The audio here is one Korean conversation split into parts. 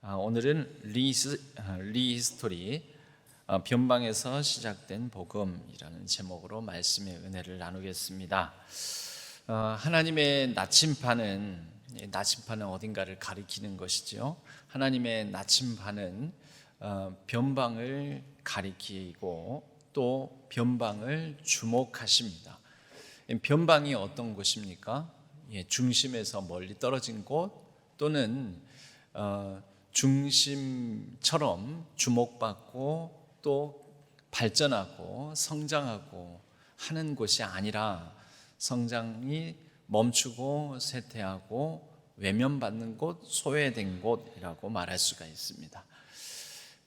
오늘은 리히스토리 변방에서 시작된 복음이라는 제목으로 말씀의 은혜를 나누겠습니다. 하나님의 나침반은 어딘가를 가리키는 것이죠. 하나님의 나침반은 변방을 가리키고 또 변방을 주목하십니다. 변방이 어떤 곳입니까? 중심에서 멀리 떨어진 곳 또는 중심처럼 주목받고 또 발전하고 성장하고 하는 곳이 아니라 성장이 멈추고 쇠퇴하고 외면받는 곳, 소외된 곳이라고 말할 수가 있습니다.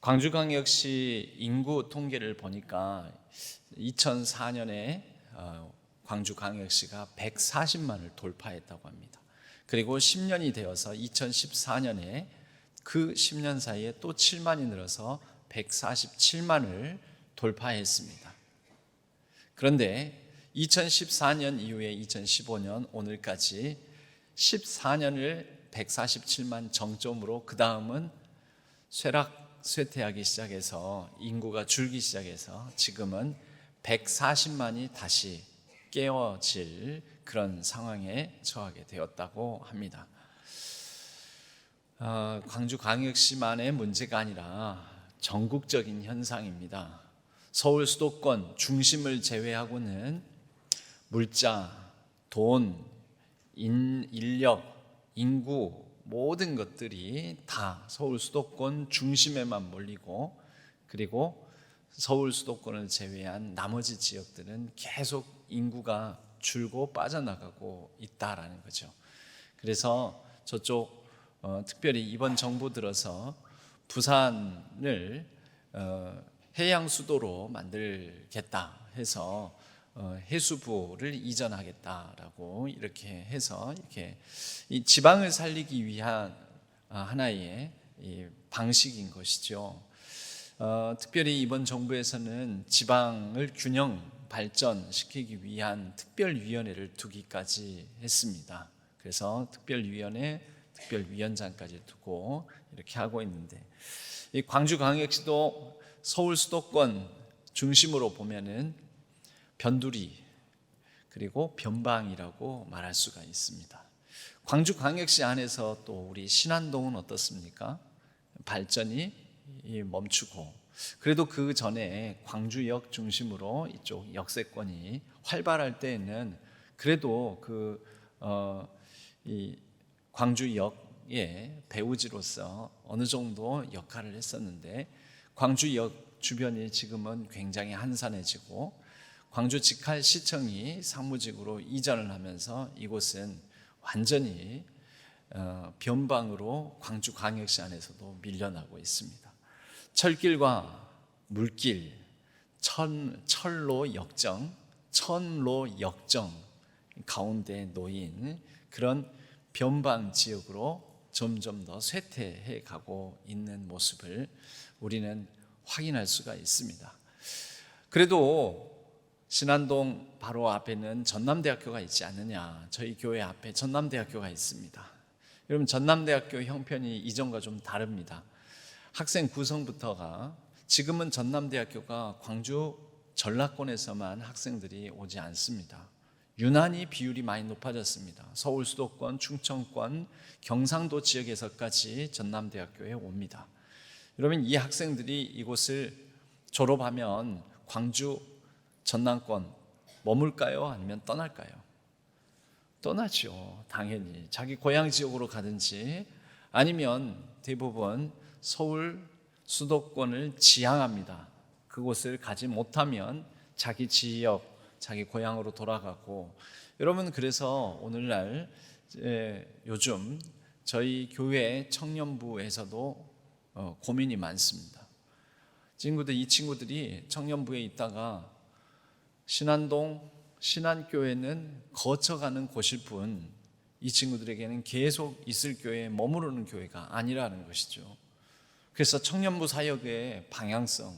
광주광역시 인구 통계를 보니까 2004년에 광주광역시가 140만을 돌파했다고 합니다. 그리고 10년이 되어서 2014년에 그 10년 사이에 또 7만이 늘어서 147만을 돌파했습니다. 그런데 2014년 이후에 2015년 오늘까지 14년을 147만 정점으로 그 다음은 쇠퇴하기 시작해서 인구가 줄기 시작해서 지금은 140만이 다시 깨어질 그런 상황에 처하게 되었다고 합니다. 광주광역시만의 문제가 아니라 전국적인 현상입니다. 서울 수도권 중심을 제외하고는 물자, 돈, 인력, 인구 모든 것들이 다 서울 수도권 중심에만 몰리고 그리고 서울 수도권을 제외한 나머지 지역들은 계속 인구가 줄고 빠져나가고 있다라는 거죠. 그래서 저쪽 특별히 이번 정부 들어서 부산을 해양 수도로 만들겠다 해서 해수부를 이전하겠다라고 이렇게 해서 이렇게 이 지방을 살리기 위한 하나의 방식인 것이죠. 특별히 이번 정부에서는 지방을 균형 발전시키기 위한 특별위원회를 두기까지 했습니다. 그래서 특별위원회, 특별위원장까지 두고 이렇게 하고 있는데 이 광주광역시도 서울 수도권 중심으로 보면은 변두리 그리고 변방이라고 말할 수가 있습니다. 광주광역시 안에서 또 우리 신안동은 어떻습니까? 발전이 멈추고 그래도 그 전에 광주역 중심으로 이쪽 역세권이 활발할 때에는 그래도 이 광주역의 배후지로서 어느 정도 역할을 했었는데 광주역 주변이 지금은 굉장히 한산해지고 광주 직할시청이 상무직으로 이전을 하면서 이곳은 완전히 변방으로 광주광역시 안에서도 밀려나고 있습니다. 철길과 물길, 천로 역정 가운데 놓인 그런 변방 지역으로 점점 더 쇠퇴해 가고 있는 모습을 우리는 확인할 수가 있습니다. 그래도 신안동 바로 앞에는 전남대학교가 있지 않느냐. 저희 교회 앞에 전남대학교가 있습니다. 여러분 전남대학교 형편이 이전과 좀 다릅니다. 학생 구성부터가 지금은 전남대학교가 광주 전라권에서만 학생들이 오지 않습니다. 유난히 비율이 많이 높아졌습니다. 서울 수도권, 충청권, 경상도 지역에서까지 전남대학교에 옵니다. 여러분 이 학생들이 이곳을 졸업하면 광주 전남권 머물까요? 아니면 떠날까요? 떠나죠. 당연히 자기 고향 지역으로 가든지 아니면 대부분 서울 수도권을 지향합니다. 그곳을 가지 못하면 자기 지역, 자기 고향으로 돌아가고 여러분 그래서 오늘날 요즘 저희 교회 청년부에서도 고민이 많습니다. 이 친구들이 청년부에 있다가 신안동, 신안교회는 거쳐가는 곳일 뿐 이 친구들에게는 계속 있을 교회에 머무르는 교회가 아니라는 것이죠. 그래서 청년부 사역의 방향성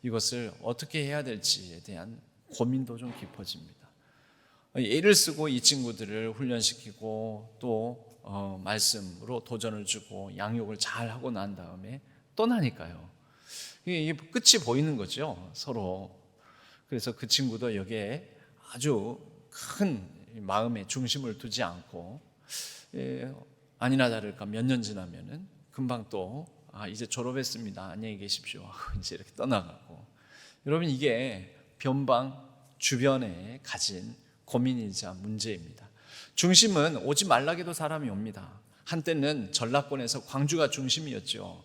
이것을 어떻게 해야 될지에 대한 고민도 좀 깊어집니다. 애를 쓰고 이 친구들을 훈련시키고 또 말씀으로 도전을 주고 양육을 잘 하고 난 다음에 떠나니까요. 이게 끝이 보이는 거죠, 서로. 그래서 그 친구도 여기에 아주 큰 마음의 중심을 두지 않고 아니나 다를까 몇 년 지나면은 금방 또 이제 졸업했습니다, 안녕히 계십시오 하고 이제 이렇게 떠나가고. 여러분, 이게 변방 주변에 가진 고민이자 문제입니다. 중심은 오지 말라게도 사람이 옵니다. 한때는 전라권에서 광주가 중심이었죠.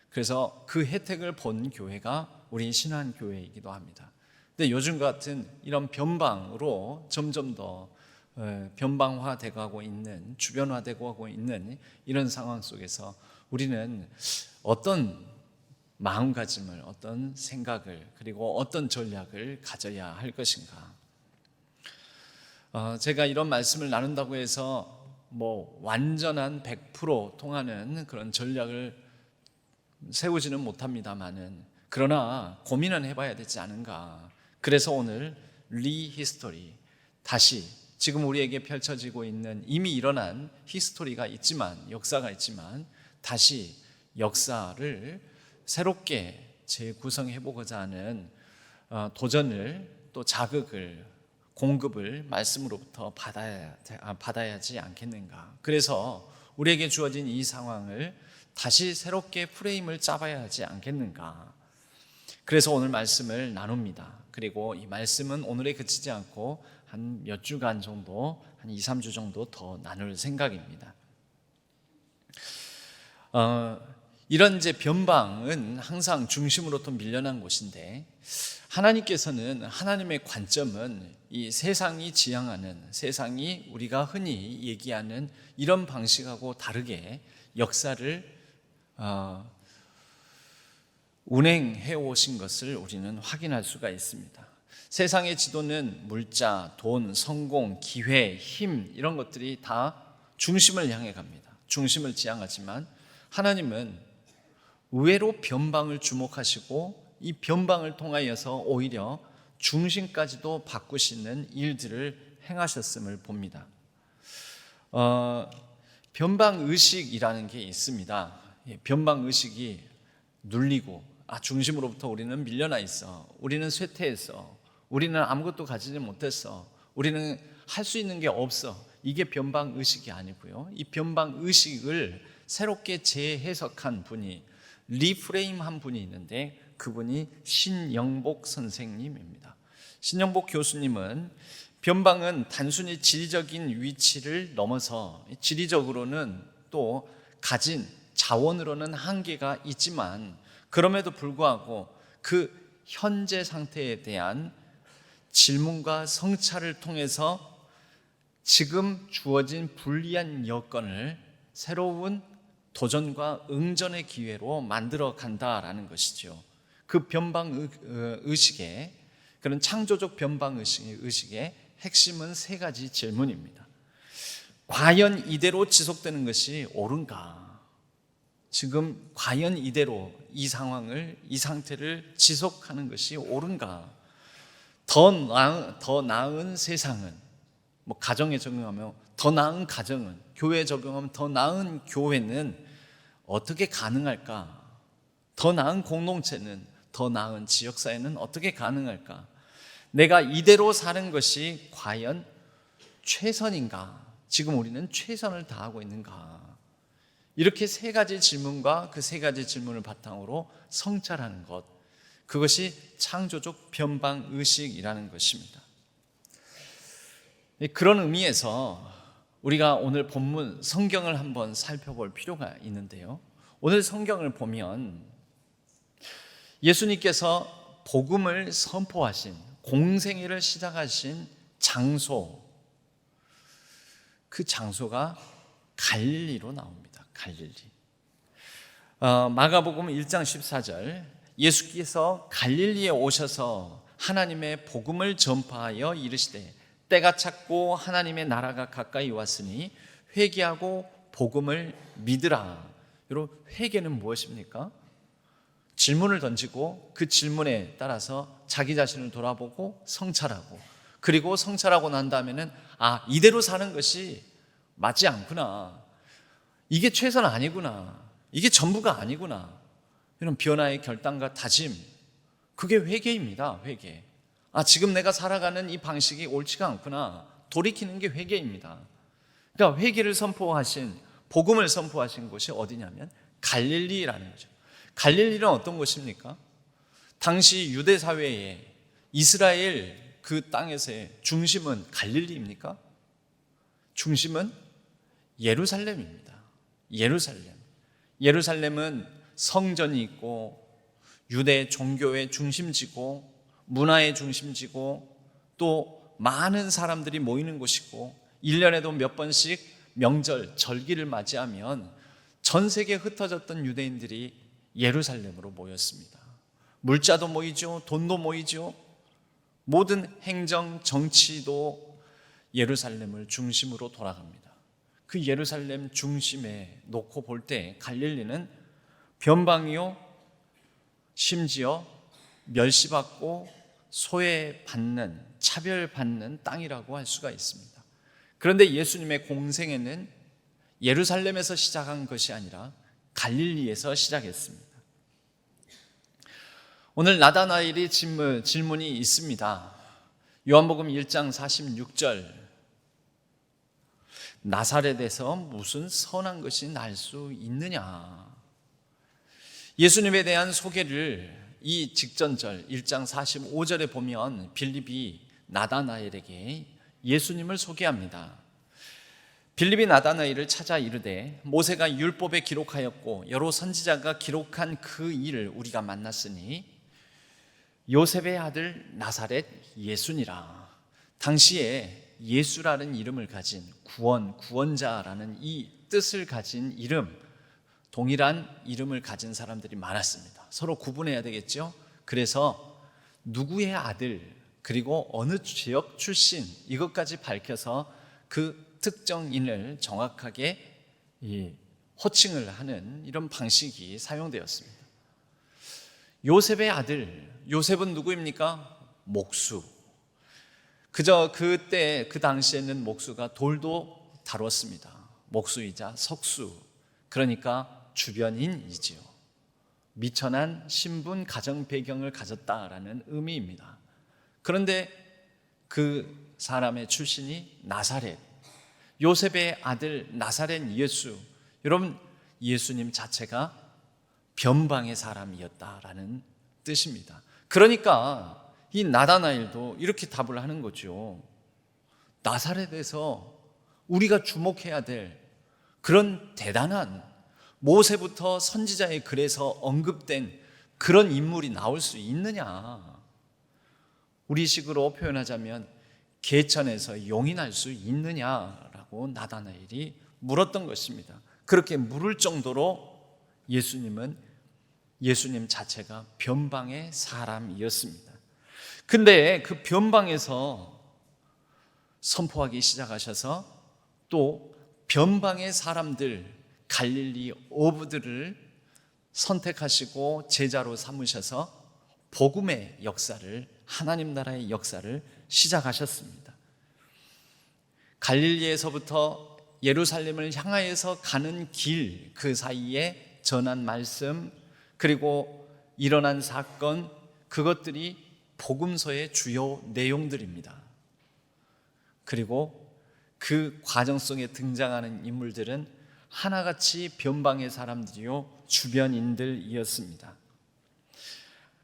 그래서 그 혜택을 본 교회가 우리 신한교회이기도 합니다. 근데 요즘 같은 이런 변방으로 점점 더 변방화되고 하고 있는, 주변화되고 하고 있는 이런 상황 속에서 우리는 어떤 마음가짐을, 어떤 생각을, 그리고 어떤 전략을 가져야 할 것인가. 제가 이런 말씀을 나눈다고 해서 완전한 100% 통하는 그런 전략을 세우지는 못합니다만은, 그러나 고민은 해봐야 되지 않은가. 그래서 오늘 리히스토리, 다시 지금 우리에게 펼쳐지고 있는 이미 일어난 히스토리가 있지만, 역사가 있지만 다시 역사를 새롭게 재구성해보고자 하는 도전을, 또 자극을, 공급을 말씀으로부터 받아야지 않겠는가. 그래서 우리에게 주어진 이 상황을 다시 새롭게 프레임을 짜봐야 하지 않겠는가. 그래서 오늘 말씀을 나눕니다. 그리고 이 말씀은 오늘에 그치지 않고 한 몇 주간 정도, 한 2, 3주 정도 더 나눌 생각입니다. 이런 이제 변방은 항상 중심으로부터 밀려난 곳인데, 하나님께서는, 하나님의 관점은 이 세상이 지향하는, 세상이 우리가 흔히 얘기하는 이런 방식하고 다르게 역사를 운행해 오신 것을 우리는 확인할 수가 있습니다. 세상의 지도는 물자, 돈, 성공, 기회, 힘, 이런 것들이 다 중심을 향해 갑니다. 중심을 지향하지만 하나님은 의외로 변방을 주목하시고 이 변방을 통하여서 오히려 중심까지도 바꾸시는 일들을 행하셨음을 봅니다. 변방의식이라는 게 있습니다. 변방의식이 눌리고, 중심으로부터 우리는 밀려나 있어, 우리는 쇠퇴했어, 우리는 아무것도 가지지 못했어, 우리는 할 수 있는 게 없어, 이게 변방의식이 아니고요. 이 변방의식을 새롭게 재해석한 분이, 리프레임한 분이 있는데 그분이 신영복 선생님입니다. 신영복 교수님은 변방은 단순히 지리적인 위치를 넘어서 지리적으로는 또 가진 자원으로는 한계가 있지만, 그럼에도 불구하고 그 현재 상태에 대한 질문과 성찰을 통해서 지금 주어진 불리한 여건을 새로운 도전과 응전의 기회로 만들어 간다라는 것이죠. 그 변방의식의, 그런 창조적 변방의식의 핵심은 세 가지 질문입니다. 과연 이대로 지속되는 것이 옳은가? 지금 과연 이대로 이 상황을, 이 상태를 지속하는 것이 옳은가? 더 나은 세상은, 가정에 적용하면 더 나은 가정은, 교회에 적용하면 더 나은 교회는 어떻게 가능할까? 더 나은 공동체는, 더 나은 지역사회는 어떻게 가능할까? 내가 이대로 사는 것이 과연 최선인가? 지금 우리는 최선을 다하고 있는가? 이렇게 세 가지 질문과 그 세 가지 질문을 바탕으로 성찰하는 것, 그것이 창조적 변방의식이라는 것입니다. 그런 의미에서 우리가 오늘 본문 성경을 한번 살펴볼 필요가 있는데요, 오늘 성경을 보면 예수님께서 복음을 선포하신, 공생애를 시작하신 장소, 그 장소가 갈릴리로 나옵니다. 갈릴리. 마가복음 1장 14절, 예수께서 갈릴리에 오셔서 하나님의 복음을 전파하여 이르시되 때가 찼고 하나님의 나라가 가까이 왔으니 회개하고 복음을 믿으라. 여러분, 회개는 무엇입니까? 질문을 던지고 그 질문에 따라서 자기 자신을 돌아보고 성찰하고, 그리고 성찰하고 난 다음에는 이대로 사는 것이 맞지 않구나, 이게 최선 아니구나. 이게 전부가 아니구나. 이런 변화의 결단과 다짐, 그게 회개입니다. 회개. 지금 내가 살아가는 이 방식이 옳지가 않구나. 돌이키는 게 회개입니다. 그러니까 회개를 선포하신, 복음을 선포하신 곳이 어디냐면 갈릴리라는 거죠. 갈릴리는 어떤 곳입니까? 당시 유대 사회에 이스라엘 그 땅에서의 중심은 갈릴리입니까? 중심은 예루살렘입니다. 예루살렘은 성전이 있고 유대 종교의 중심지고 문화의 중심지고 또 많은 사람들이 모이는 곳이고 1년에도 몇 번씩 명절, 절기를 맞이하면 전 세계에 흩어졌던 유대인들이 예루살렘으로 모였습니다. 물자도 모이죠. 돈도 모이죠. 모든 행정, 정치도 예루살렘을 중심으로 돌아갑니다. 그 예루살렘 중심에 놓고 볼 때 갈릴리는 변방이요, 심지어 멸시받고 소외받는, 차별받는 땅이라고 할 수가 있습니다. 그런데 예수님의 공생애는 예루살렘에서 시작한 것이 아니라 갈릴리에서 시작했습니다. 오늘 나다나엘이 질문이 있습니다. 요한복음 1장 46절, 나사렛에서 무슨 선한 것이 날 수 있느냐. 예수님에 대한 소개를 이 직전절 1장 45절에 보면 빌립이 나다나엘에게 예수님을 소개합니다. 빌립이 나다나엘을 찾아 이르되 모세가 율법에 기록하였고 여러 선지자가 기록한 그 일을 우리가 만났으니 요셉의 아들 나사렛 예수니라. 당시에 예수라는 이름을 가진 구원자라는 이 뜻을 가진 이름, 동일한 이름을 가진 사람들이 많았습니다. 서로 구분해야 되겠죠. 그래서 누구의 아들, 그리고 어느 지역 출신, 이것까지 밝혀서 그 특정인을 정확하게 호칭을 하는 이런 방식이 사용되었습니다. 요셉의 아들, 요셉은 누구입니까? 목수. 그때 그 당시에는 목수가 돌도 다뤘습니다. 목수이자 석수, 그러니까 주변인이지요. 미천한 신분, 가정 배경을 가졌다라는 의미입니다. 그런데 그 사람의 출신이 나사렛, 요셉의 아들 나사렛 예수. 여러분, 예수님 자체가 변방의 사람이었다라는 뜻입니다. 그러니까 이 나다나엘도 이렇게 답을 하는 거죠. 나사렛에서 우리가 주목해야 될 그런 대단한, 모세부터 선지자의 글에서 언급된 그런 인물이 나올 수 있느냐. 우리식으로 표현하자면 개천에서 용이 날 수 있느냐라고 나다나엘이 물었던 것입니다. 그렇게 물을 정도로 예수님 자체가 변방의 사람이었습니다. 근데 그 변방에서 선포하기 시작하셔서 또 변방의 사람들, 갈릴리 어부들을 선택하시고 제자로 삼으셔서 복음의 역사를, 하나님 나라의 역사를 시작하셨습니다. 갈릴리에서부터 예루살렘을 향하여서 가는 길, 그 사이에 전한 말씀, 그리고 일어난 사건, 그것들이 복음서의 주요 내용들입니다. 그리고 그 과정 속에 등장하는 인물들은 하나같이 변방의 사람들이요, 주변인들이었습니다.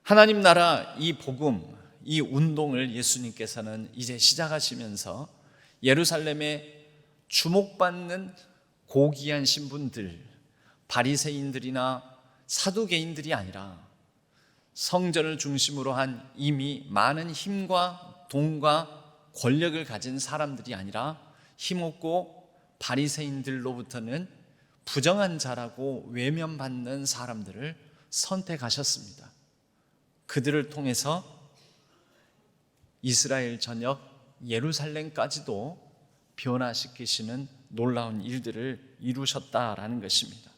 하나님 나라 이 복음, 이 운동을 예수님께서는 이제 시작하시면서 예루살렘에 주목받는 고귀한 신분들, 바리새인들이나 사두개인들이 아니라 성전을 중심으로 한 이미 많은 힘과 돈과 권력을 가진 사람들이 아니라 힘없고 바리새인들로부터는 부정한 자라고 외면받는 사람들을 선택하셨습니다. 그들을 통해서 이스라엘 전역 예루살렘까지도 변화시키시는 놀라운 일들을 이루셨다라는 것입니다.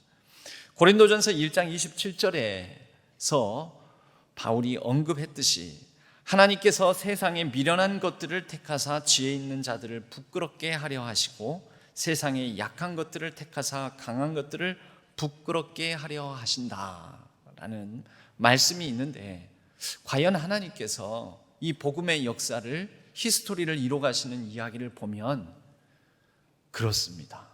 고린도전서 1장 27절에서 바울이 언급했듯이 하나님께서 세상의 미련한 것들을 택하사 지혜 있는 자들을 부끄럽게 하려 하시고 세상의 약한 것들을 택하사 강한 것들을 부끄럽게 하려 하신다라는 말씀이 있는데, 과연 하나님께서 이 복음의 역사를, 히스토리를 이뤄 가시는 이야기를 보면 그렇습니다.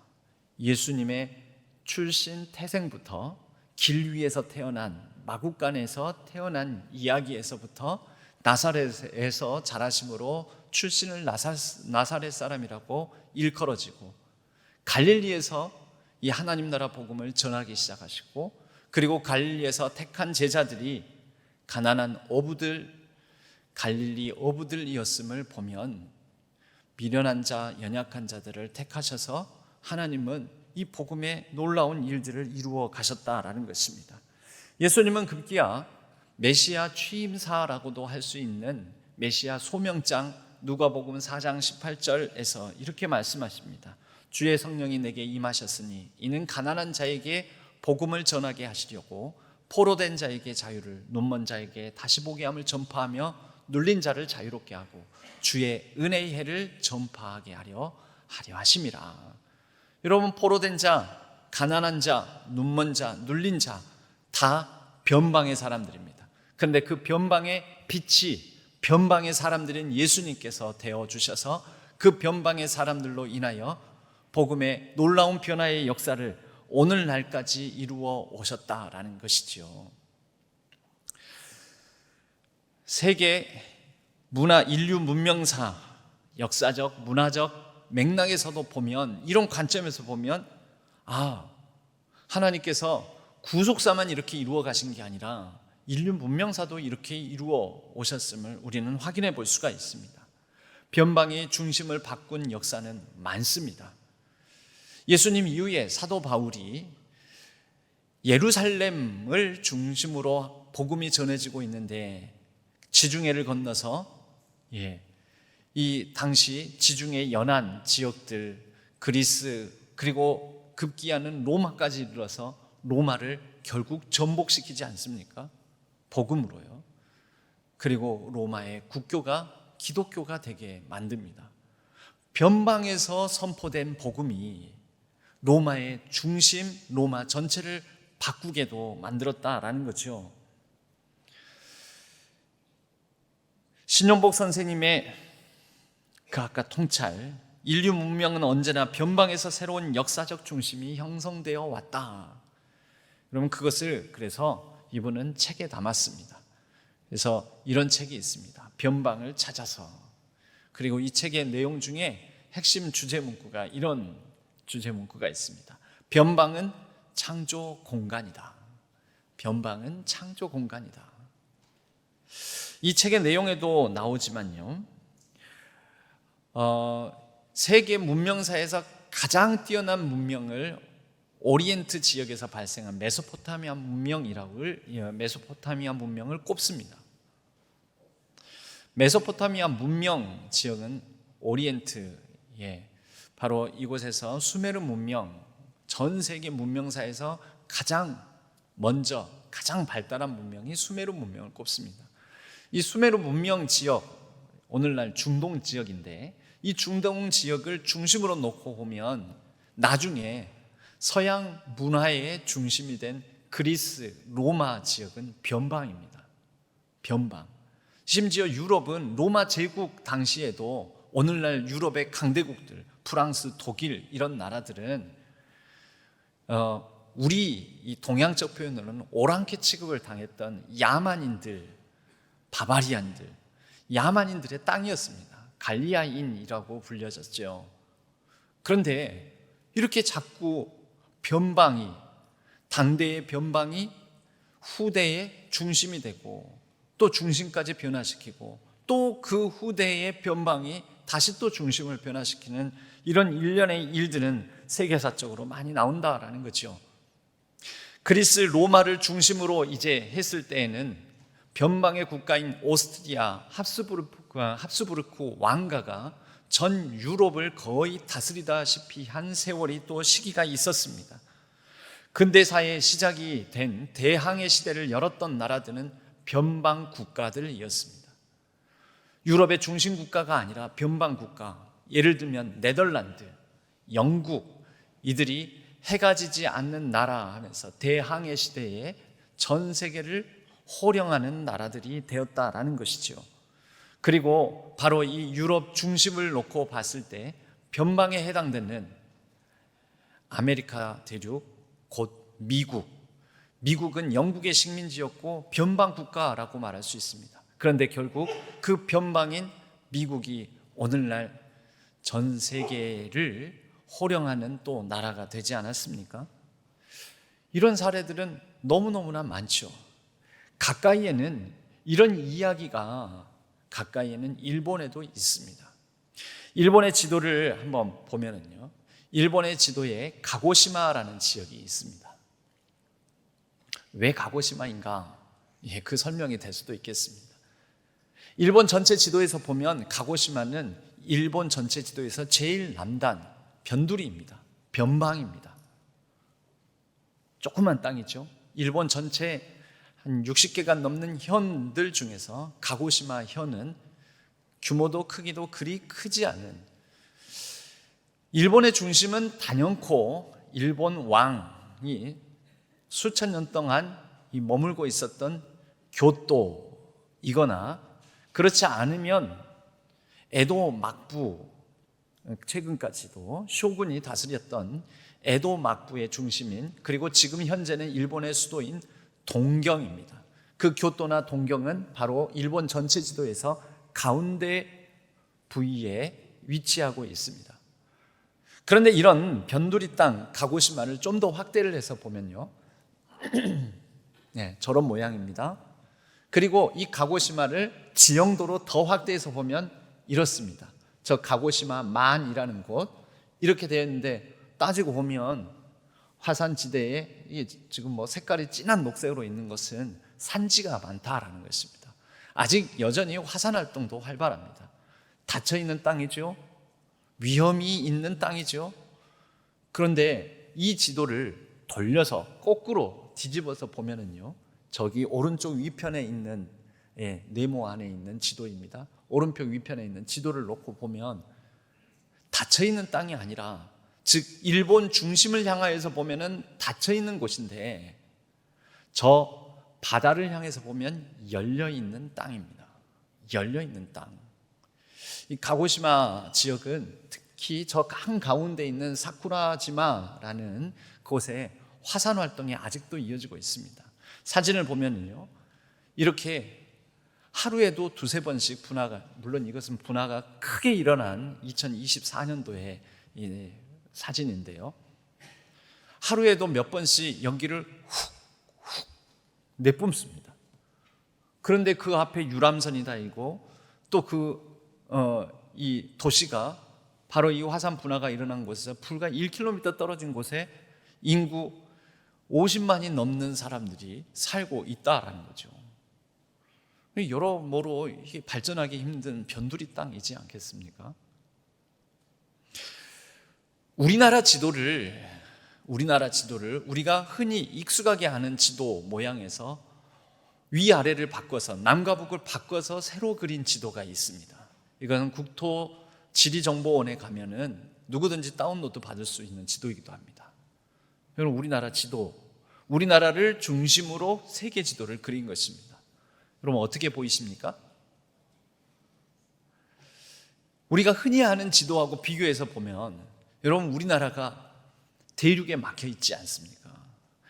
예수님의 출신 태생부터 길 위에서 태어난, 마국간에서 태어난 이야기에서부터 나사렛에서 자라심으로 출신을 나사렛 사람이라고 일컬어지고, 갈릴리에서 이 하나님 나라 복음을 전하기 시작하시고, 그리고 갈릴리에서 택한 제자들이 가난한 어부들, 갈릴리 어부들이었음을 보면 미련한 자, 연약한 자들을 택하셔서 하나님은 이 복음의 놀라운 일들을 이루어 가셨다라는 것입니다. 예수님은 급기야 메시아 취임사라고도 할 수 있는 메시아 소명장, 누가복음 4장 18절에서 이렇게 말씀하십니다. 주의 성령이 내게 임하셨으니 이는 가난한 자에게 복음을 전하게 하시려고 포로된 자에게 자유를, 눈먼 자에게 다시 보게 함을 전파하며 눌린 자를 자유롭게 하고 주의 은혜의 해를 전파하게 하려 하심이라. 여러분, 포로된 자, 가난한 자, 눈먼 자, 눌린 자 다 변방의 사람들입니다. 그런데 그 변방의 빛이 변방의 사람들인 예수님께서 되어주셔서 그 변방의 사람들로 인하여 복음의 놀라운 변화의 역사를 오늘날까지 이루어 오셨다라는 것이지요. 세계 문화, 인류 문명사, 역사적, 문화적 맥락에서도 보면, 이런 관점에서 보면, 하나님께서 구속사만 이렇게 이루어 가신 게 아니라 인류 문명사도 이렇게 이루어 오셨음을 우리는 확인해 볼 수가 있습니다. 변방의 중심을 바꾼 역사는 많습니다. 예수님 이후에 사도 바울이 예루살렘을 중심으로 복음이 전해지고 있는데, 지중해를 건너서 이 당시 지중해 연안 지역들, 그리스, 그리고 급기야는 로마까지 이르러서 로마를 결국 전복시키지 않습니까? 복음으로요. 그리고 로마의 국교가 기독교가 되게 만듭니다. 변방에서 선포된 복음이 로마의 중심, 로마 전체를 바꾸게도 만들었다라는 거죠. 신용복 선생님의 그 아까 통찰, 인류 문명은 언제나 변방에서 새로운 역사적 중심이 형성되어 왔다. 그러면 그것을 그래서 이분은 책에 담았습니다. 그래서 이런 책이 있습니다. 변방을 찾아서. 그리고 이 책의 내용 중에 핵심 주제 문구가 이런 주제 문구가 있습니다. 변방은 창조 공간이다. 변방은 창조 공간이다. 이 책의 내용에도 나오지만요, 세계 문명사에서 가장 뛰어난 문명을 오리엔트 지역에서 발생한 메소포타미아 문명을 꼽습니다. 메소포타미아 문명 지역은 오리엔트에, 바로 이곳에서 수메르 문명, 전 세계 문명사에서 가장 먼저 가장 발달한 문명이 수메르 문명을 꼽습니다. 이 수메르 문명 지역, 오늘날 중동 지역인데, 이 중동 지역을 중심으로 놓고 보면 나중에 서양 문화의 중심이 된 그리스, 로마 지역은 변방입니다. 변방. 심지어 유럽은 로마 제국 당시에도 오늘날 유럽의 강대국들, 프랑스, 독일 이런 나라들은 우리 이 동양적 표현으로는 오랑캐 취급을 당했던 야만인들, 바바리안들, 야만인들의 땅이었습니다. 갈리아인이라고 불려졌죠. 그런데 이렇게 자꾸 변방이, 당대의 변방이 후대의 중심이 되고 또 중심까지 변화시키고 또 그 후대의 변방이 다시 또 중심을 변화시키는 이런 일련의 일들은 세계사적으로 많이 나온다라는 거죠. 그리스 로마를 중심으로 이제 했을 때에는 변방의 국가인 오스트리아 합스부르크 왕가가 전 유럽을 거의 다스리다시피 한 세월이 또 시기가 있었습니다. 근대사의 시작이 된 대항해 시대를 열었던 나라들은 변방 국가들이었습니다. 유럽의 중심 국가가 아니라 변방 국가, 예를 들면 네덜란드, 영국, 이들이 해가 지지 않는 나라 하면서 대항해 시대에 전 세계를 호령하는 나라들이 되었다라는 것이죠. 그리고 바로 이 유럽 중심을 놓고 봤을 때 변방에 해당되는 아메리카 대륙, 곧 미국은 영국의 식민지였고 변방 국가라고 말할 수 있습니다. 그런데 결국 그 변방인 미국이 오늘날 전 세계를 호령하는 또 나라가 되지 않았습니까? 이런 사례들은 너무너무나 많죠. 가까이에는 이런 이야기가 일본에도 있습니다. 일본의 지도를 한번 보면은요, 일본의 지도에 가고시마라는 지역이 있습니다. 왜 가고시마인가? 그 설명이 될 수도 있겠습니다. 일본 전체 지도에서 보면 가고시마는 일본 전체 지도에서 제일 남단 변두리입니다. 변방입니다. 조그만 땅이죠. 일본 전체 한 60개가 넘는 현들 중에서 가고시마 현은 규모도 크기도 그리 크지 않은, 일본의 중심은 단연코 일본 왕이 수천 년 동안 머물고 있었던 교토이거나, 그렇지 않으면 에도 막부, 최근까지도 쇼군이 다스렸던 에도 막부의 중심인, 그리고 지금 현재는 일본의 수도인 동경입니다. 그 교토나 동경은 바로 일본 전체 지도에서 가운데 부위에 위치하고 있습니다. 그런데 이런 변두리 땅 가고시마를 좀 더 확대를 해서 보면요, 저런 모양입니다. 그리고 이 가고시마를 지형도로 더 확대해서 보면 이렇습니다. 저 가고시마 만이라는 곳, 이렇게 되어 있는데 따지고 보면 화산지대에 지금 색깔이 진한 녹색으로 있는 것은 산지가 많다라는 것입니다. 아직 여전히 화산 활동도 활발합니다. 닫혀있는 땅이죠. 위험이 있는 땅이죠. 그런데 이 지도를 돌려서 거꾸로 뒤집어서 보면은요, 저기 오른쪽 위편에 있는 네모 안에 있는 지도입니다. 오른쪽 위편에 있는 지도를 놓고 보면 닫혀있는 땅이 아니라, 즉 일본 중심을 향하여서 보면은 닫혀있는 곳인데, 저 바다를 향해서 보면 열려있는 땅입니다. 열려있는 땅. 이 가고시마 지역은 특히 저 한가운데 있는 사쿠라지마라는 곳에 화산 활동이 아직도 이어지고 있습니다. 사진을 보면요, 이렇게 하루에도 두세 번씩 분화가, 물론 이것은 분화가 크게 일어난 2024년도의 사진인데요, 하루에도 몇 번씩 연기를 훅 내뿜습니다. 그런데 그 앞에 유람선이 다니고, 또 이 도시가 바로 이 화산 분화가 일어난 곳에서 불과 1km 떨어진 곳에 인구 50만이 넘는 사람들이 살고 있다라는 거죠. 여러모로 발전하기 힘든 변두리 땅이지 않겠습니까? 우리나라 지도를 우리가 흔히 익숙하게 하는 지도 모양에서 위아래를 바꿔서, 남과 북을 바꿔서 새로 그린 지도가 있습니다. 이건 국토지리정보원에 가면은 누구든지 다운로드 받을 수 있는 지도이기도 합니다. 여러분, 우리나라 지도, 우리나라를 중심으로 세계 지도를 그린 것입니다. 여러분, 어떻게 보이십니까? 우리가 흔히 아는 지도하고 비교해서 보면, 여러분, 우리나라가 대륙에 막혀 있지 않습니까?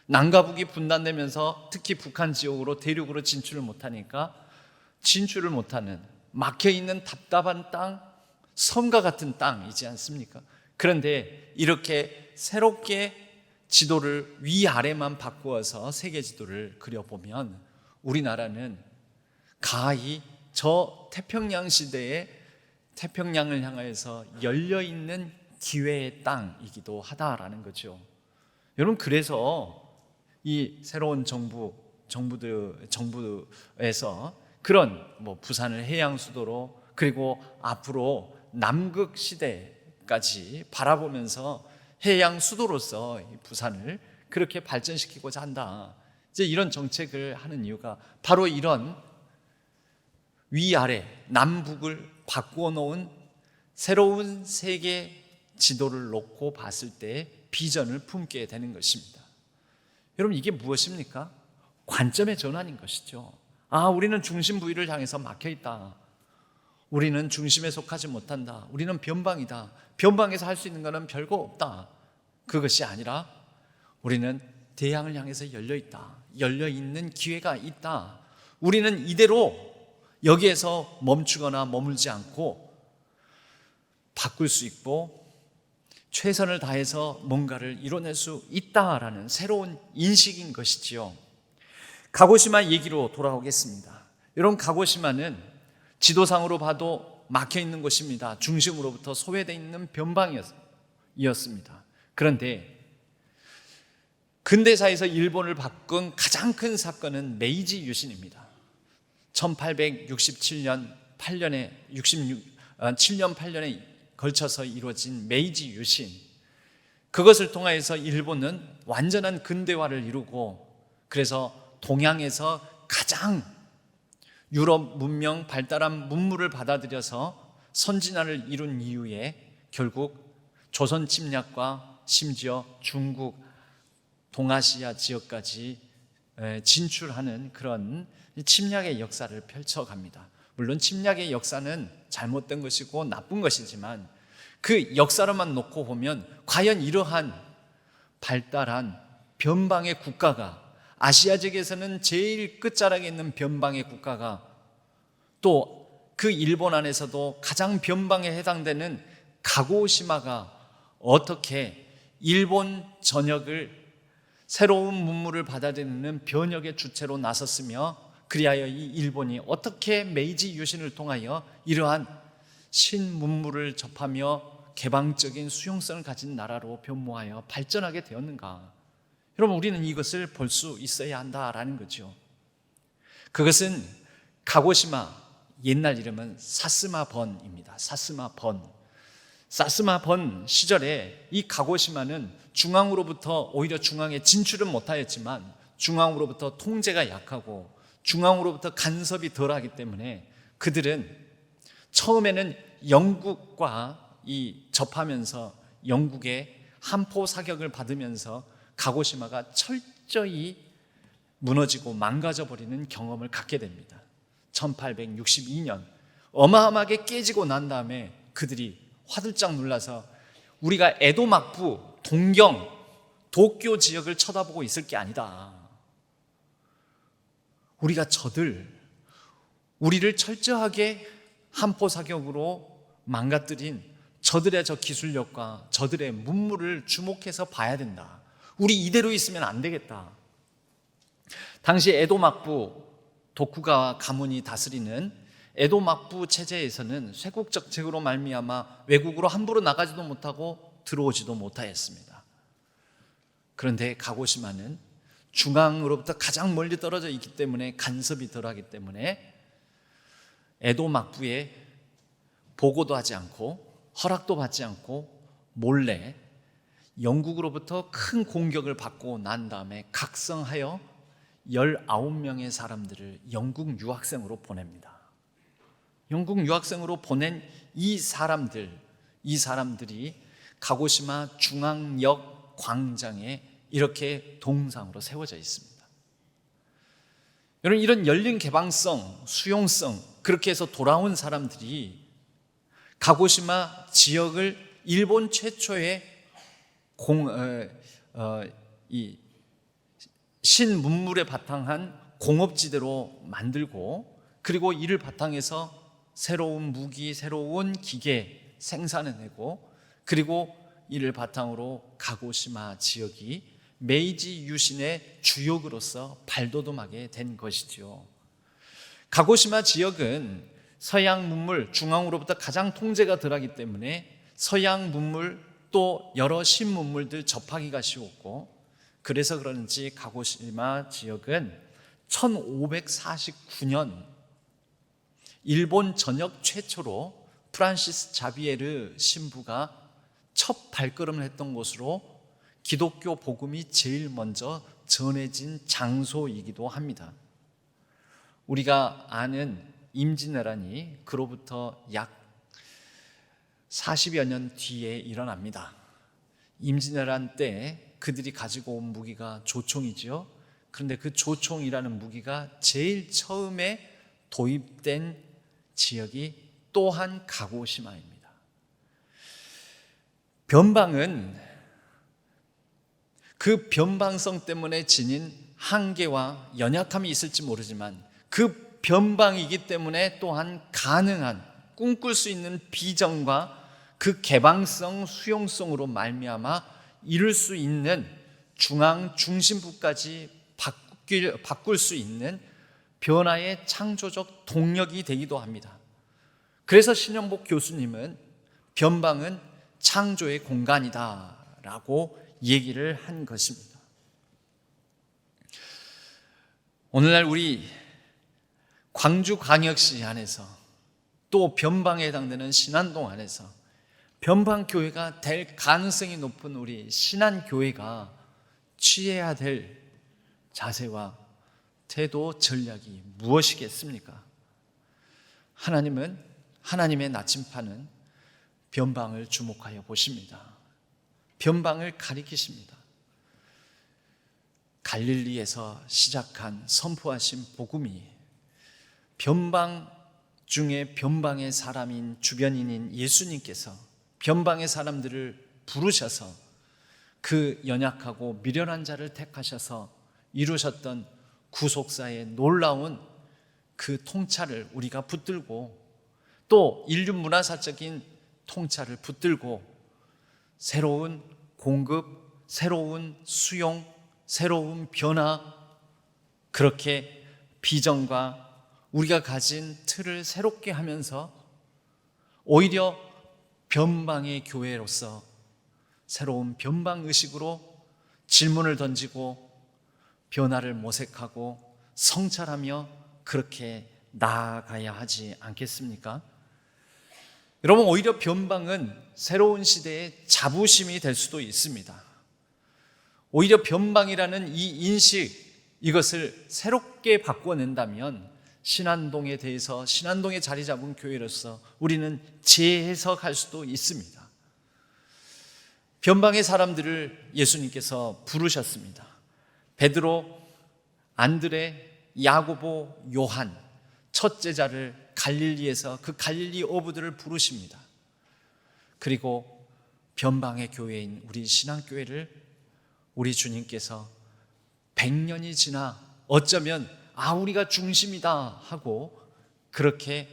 남과 북이 분단되면서 특히 북한 지역으로 대륙으로 진출을 못하니까, 진출을 못하는 막혀 있는 답답한 땅, 섬과 같은 땅이지 않습니까? 그런데 이렇게 새롭게 지도를 위아래만 바꾸어서 세계 지도를 그려보면, 우리나라는 가히 저 태평양 시대에 태평양을 향하여서 열려있는 기회의 땅이기도 하다라는 거죠. 여러분, 그래서 이 새로운 정부에서 그런 부산을 해양 수도로, 그리고 앞으로 남극 시대까지 바라보면서 해양 수도로서 부산을 그렇게 발전시키고자 한다, 이제 이런 정책을 하는 이유가 바로 이런 위아래 남북을 바꾸어 놓은 새로운 세계 지도를 놓고 봤을 때 비전을 품게 되는 것입니다. 여러분, 이게 무엇입니까? 관점의 전환인 것이죠. 우리는 중심 부위를 향해서 막혀 있다. 우리는 중심에 속하지 못한다. 우리는 변방이다. 변방에서 할 수 있는 것은 별거 없다. 그것이 아니라 우리는 대양을 향해서 열려 있다. 열려 있는 기회가 있다. 우리는 이대로 여기에서 멈추거나 머물지 않고 바꿀 수 있고 최선을 다해서 뭔가를 이뤄낼 수 있다라는 새로운 인식인 것이지요. 가고시마 얘기로 돌아오겠습니다. 여러분, 가고시마는 지도상으로 봐도 막혀 있는 곳입니다. 중심으로부터 소외되어 있는 변방이었습니다. 그런데 근대사에서 일본을 바꾼 가장 큰 사건은 메이지 유신입니다. 1867년 8년에 7년 8년에 걸쳐서 이루어진 메이지 유신, 그것을 통하여서 일본은 완전한 근대화를 이루고, 그래서 동양에서 가장 유럽 문명 발달한 문물을 받아들여서 선진화를 이룬 이후에 결국 조선 침략과 심지어 중국, 동아시아 지역까지 진출하는 그런 침략의 역사를 펼쳐갑니다. 물론 침략의 역사는 잘못된 것이고 나쁜 것이지만 그 역사로만 놓고 보면 과연 이러한 발달한 변방의 국가가, 아시아 지역에서는 제일 끝자락에 있는 변방의 국가가, 또 그 일본 안에서도 가장 변방에 해당되는 가고시마가 어떻게 일본 전역을 새로운 문물을 받아들이는 변혁의 주체로 나섰으며, 그리하여 이 일본이 어떻게 메이지 유신을 통하여 이러한 신문물을 접하며 개방적인 수용성을 가진 나라로 변모하여 발전하게 되었는가? 여러분, 우리는 이것을 볼 수 있어야 한다라는 거죠. 그것은 가고시마, 옛날 이름은 사스마번입니다. 사스마번 시절에 이 가고시마는 중앙으로부터 오히려 중앙에 진출은 못하였지만 중앙으로부터 통제가 약하고 중앙으로부터 간섭이 덜하기 때문에 그들은 처음에는 영국과 접하면서 영국의 한포 사격을 받으면서 가고시마가 철저히 무너지고 망가져 버리는 경험을 갖게 됩니다. 1862년 어마어마하게 깨지고 난 다음에 그들이 화들짝 놀라서 우리가 에도 막부, 동경, 도쿄 지역을 쳐다보고 있을 게 아니다. 우리가 우리를 철저하게 한포 사격으로 망가뜨린 저들의 저 기술력과 저들의 문물을 주목해서 봐야 된다. 우리 이대로 있으면 안 되겠다. 당시 에도 막부, 도쿠가와 가문이 다스리는 에도 막부 체제에서는 쇄국 정책으로 말미암아 외국으로 함부로 나가지도 못하고 들어오지도 못하였습니다. 그런데 가고시마는 중앙으로부터 가장 멀리 떨어져 있기 때문에 간섭이 덜하기 때문에 에도 막부에 보고도 하지 않고 허락도 받지 않고 몰래 영국으로부터 큰 공격을 받고 난 다음에 각성하여 19명의 사람들을 영국 유학생으로 보냅니다. 영국 유학생으로 보낸 이 사람들이 가고시마 중앙역 광장에 이렇게 동상으로 세워져 있습니다. 여러분, 이런 열린 개방성, 수용성, 그렇게 해서 돌아온 사람들이 가고시마 지역을 일본 최초의 신문물에 바탕한 공업지대로 만들고, 그리고 이를 바탕해서 새로운 무기, 새로운 기계 생산해내고, 그리고 이를 바탕으로 가고시마 지역이 메이지 유신의 주역으로서 발돋움하게 된 것이죠. 가고시마 지역은 서양 문물, 중앙으로부터 가장 통제가 덜하기 때문에 서양 문물 또 여러 신문물들 접하기가 쉬웠고, 그래서 그런지 가고시마 지역은 1549년 일본 전역 최초로 프란시스 자비에르 신부가 첫 발걸음을 했던 곳으로 기독교 복음이 제일 먼저 전해진 장소이기도 합니다. 우리가 아는 임진왜란이 그로부터 약 40여 년 뒤에 일어납니다. 임진왜란 때 그들이 가지고 온 무기가 조총이죠. 그런데 그 조총이라는 무기가 제일 처음에 도입된 지역이 또한 가고시마입니다. 변방은 그 변방성 때문에 지닌 한계와 연약함이 있을지 모르지만 그 변방이기 때문에 또한 가능한 꿈꿀 수 있는 비전과 그 개방성, 수용성으로 말미암아 이룰 수 있는 중앙 중심부까지 바꿀 수 있는 변화의 창조적 동력이 되기도 합니다. 그래서 신영복 교수님은 변방은 창조의 공간이다라고 얘기를 한 것입니다. 오늘날 우리 광주광역시 안에서 또 변방에 해당되는 신안동 안에서 변방교회가 될 가능성이 높은 우리 신안교회가 취해야 될 자세와 태도, 전략이 무엇이겠습니까? 하나님은, 하나님의 나침판은 변방을 주목하여 보십니다. 변방을 가리키십니다. 갈릴리에서 시작한 선포하신 복음이 변방 중에 변방의 사람인 주변인인 예수님께서 변방의 사람들을 부르셔서 그 연약하고 미련한 자를 택하셔서 이루셨던 구속사의 놀라운 그 통찰을 우리가 붙들고 또 인류 문화사적인 통찰을 붙들고 새로운 공급, 새로운 수용, 새로운 변화, 그렇게 비전과 우리가 가진 틀을 새롭게 하면서 오히려 변방의 교회로서 새로운 변방의식으로 질문을 던지고 변화를 모색하고 성찰하며 그렇게 나아가야 하지 않겠습니까? 여러분, 오히려 변방은 새로운 시대의 자부심이 될 수도 있습니다. 오히려 변방이라는 이 인식, 이것을 새롭게 바꿔낸다면 신안동에 대해서 신안동에 자리 잡은 교회로서 우리는 재해석할 수도 있습니다. 변방의 사람들을 예수님께서 부르셨습니다. 베드로, 안드레, 야고보, 요한, 첫 제자를 갈릴리에서 그 갈릴리 어부들을 부르십니다. 그리고 변방의 교회인 우리 신앙교회를 우리 주님께서 100년이 지나 어쩌면 우리가 중심이다 하고 그렇게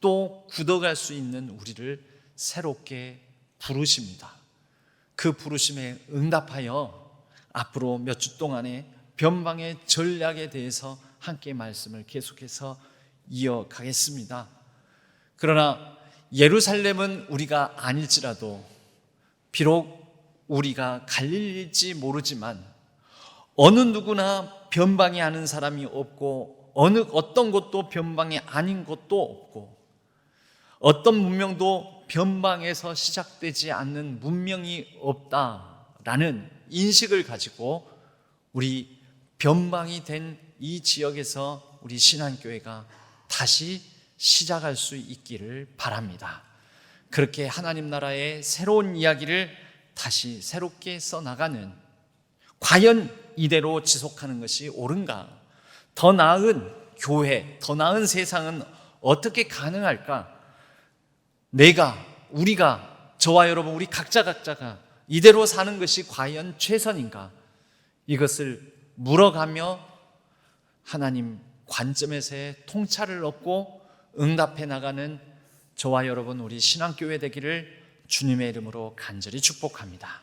또 굳어갈 수 있는 우리를 새롭게 부르십니다. 그 부르심에 응답하여 앞으로 몇 주 동안에 변방의 전략에 대해서 함께 말씀을 계속해서 이어가겠습니다. 그러나 예루살렘은 우리가 아닐지라도 비록 우리가 갈릴리일지 모르지만 어느 누구나 변방이 아는 사람이 없고 어떤 곳도 변방이 아닌 곳도 없고 어떤 문명도 변방에서 시작되지 않는 문명이 없다라는 인식을 가지고 우리 변방이 된 이 지역에서 우리 신안교회가 다시 시작할 수 있기를 바랍니다. 그렇게 하나님 나라의 새로운 이야기를 다시 새롭게 써나가는, 과연 이대로 지속하는 것이 옳은가? 더 나은 교회, 더 나은 세상은 어떻게 가능할까? 우리가, 저와 여러분, 우리 각자가 이대로 사는 것이 과연 최선인가? 이것을 물어가며 하나님 관점에서의 통찰을 얻고 응답해 나가는 저와 여러분 우리 신앙교회 되기를 주님의 이름으로 간절히 축복합니다.